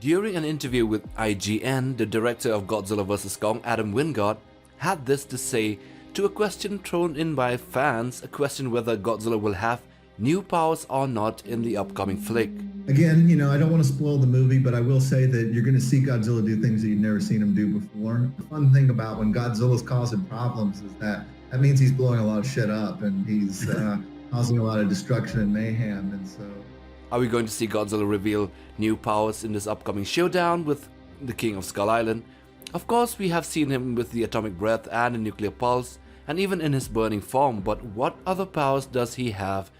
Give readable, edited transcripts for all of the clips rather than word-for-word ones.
During an interview with IGN, the director of Godzilla vs. Kong, Adam Wingard, had this to say to a question thrown in by fans, a question whether Godzilla will have new powers or not in the upcoming flick. Again, I don't want to spoil the movie, but I will say that you're going to see Godzilla do things that you've never seen him do before. The fun thing about when Godzilla's causing problems is that means he's blowing a lot of shit up and he's causing a lot of destruction and mayhem, and so... Are we going to see Godzilla reveal new powers in this upcoming showdown with the King of Skull Island? Of course, we have seen him with the atomic breath and the nuclear pulse, and even in his burning form, but what other powers does he have?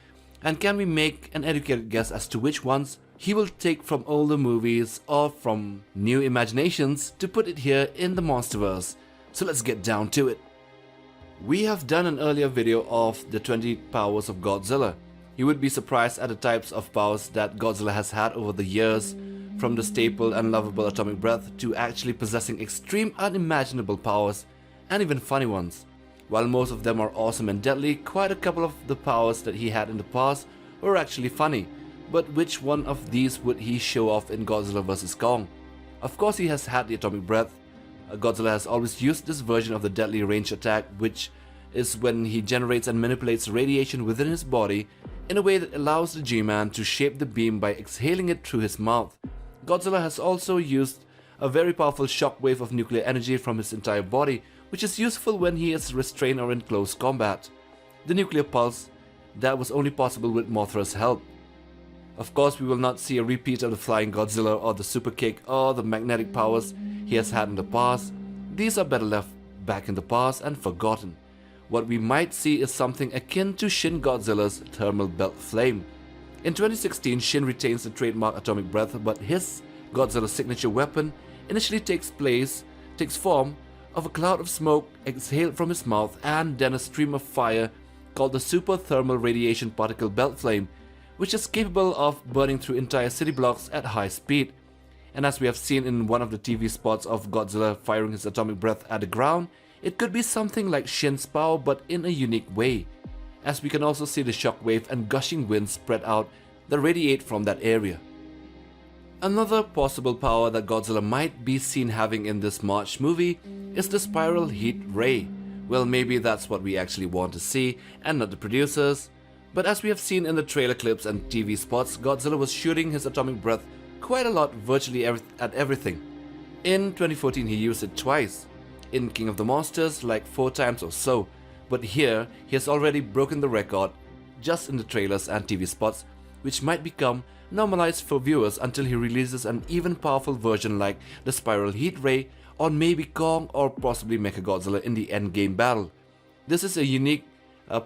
And can we make an educated guess as to which ones he will take from older movies or from new imaginations to put it here in the Monsterverse? So let's get down to it. We have done an earlier video of the 20 powers of Godzilla. You would be surprised at the types of powers that Godzilla has had over the years, from the staple and lovable atomic breath to actually possessing extreme unimaginable powers and even funny ones. While most of them are awesome and deadly, quite a couple of the powers that he had in the past were actually funny. But which one of these would he show off in Godzilla vs. Kong? Of course he has had the atomic breath. Godzilla has always used this version of the deadly range attack, which is when he generates and manipulates radiation within his body in a way that allows the G-Man to shape the beam by exhaling it through his mouth. Godzilla has also used a very powerful shockwave of nuclear energy from his entire body, which is useful when he is restrained or in close combat. The nuclear pulse, that was only possible with Mothra's help. Of course, we will not see a repeat of the flying Godzilla or the super kick or the magnetic powers he has had in the past. These are better left back in the past and forgotten. What we might see is something akin to Shin Godzilla's thermal belt flame. In 2016, Shin retains the trademark atomic breath, but his Godzilla signature weapon initially takes form of a cloud of smoke exhaled from his mouth and then a stream of fire called the super thermal radiation particle belt flame, which is capable of burning through entire city blocks at high speed. And as we have seen in one of the TV spots of Godzilla firing his atomic breath at the ground, it could be something like Shin's power but in a unique way, as we can also see the shockwave and gushing winds spread out that radiate from that area. Another possible power that Godzilla might be seen having in this March movie is the spiral heat ray. Well, maybe that's what we actually want to see and not the producers. But as we have seen in the trailer clips and TV spots, Godzilla was shooting his atomic breath quite a lot virtually at everything. In 2014 he used it twice. In King of the Monsters like 4 times or so. But here he has already broken the record just in the trailers and TV spots, which might become normalized for viewers until he releases an even powerful version like the spiral heat ray on maybe Kong or possibly Mechagodzilla in the endgame battle. This is a unique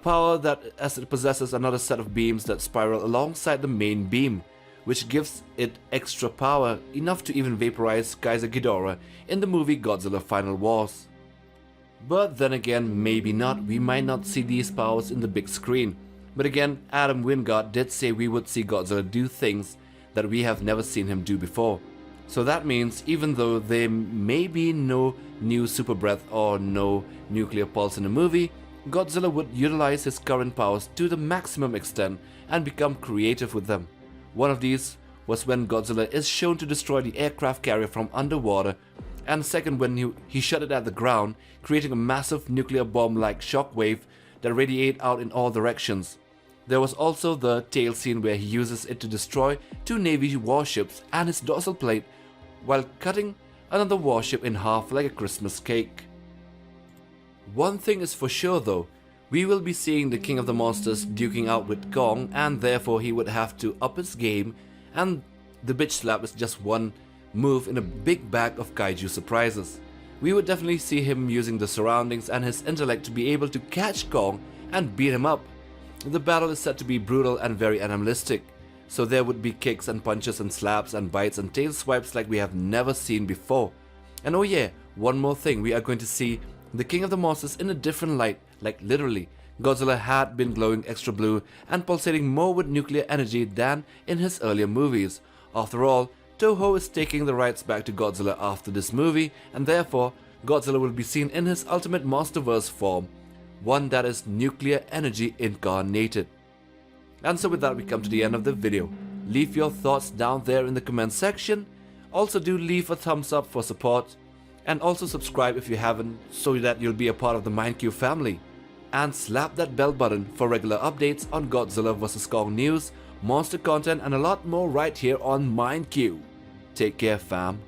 power that as it possesses another set of beams that spiral alongside the main beam, which gives it extra power enough to even vaporize Keizer Ghidorah in the movie Godzilla Final Wars. But then again, maybe not, we might not see these powers in the big screen. But again, Adam Wingard did say we would see Godzilla do things that we have never seen him do before. So that means even though there may be no new super breath or no nuclear pulse in the movie, Godzilla would utilize his current powers to the maximum extent and become creative with them. One of these was when Godzilla is shown to destroy the aircraft carrier from underwater, and second when he shot it at the ground, creating a massive nuclear bomb-like shockwave that radiate out in all directions. There was also the tail scene where he uses it to destroy 2 Navy warships and his dorsal plate while cutting another warship in half like a Christmas cake. One thing is for sure though, we will be seeing the King of the Monsters duking out with Kong, and therefore he would have to up his game, and the bitch slap is just one move in a big bag of kaiju surprises. We would definitely see him using the surroundings and his intellect to be able to catch Kong and beat him up. The battle is said to be brutal and very animalistic, so there would be kicks and punches and slaps and bites and tail swipes like we have never seen before. And oh yeah, one more thing, we are going to see the King of the Monsters in a different light, like literally. Godzilla had been glowing extra blue and pulsating more with nuclear energy than in his earlier movies. After all, Toho is taking the rights back to Godzilla after this movie, and therefore Godzilla will be seen in his ultimate Monsterverse form, one that is nuclear energy incarnated. And so with that we come to the end of the video. Leave your thoughts down there in the comment section. Also do leave a thumbs up for support, and also subscribe if you haven't so that you'll be a part of the MindQ family. And slap that bell button for regular updates on Godzilla vs. Kong news, monster content and a lot more right here on MindQ. Take care fam.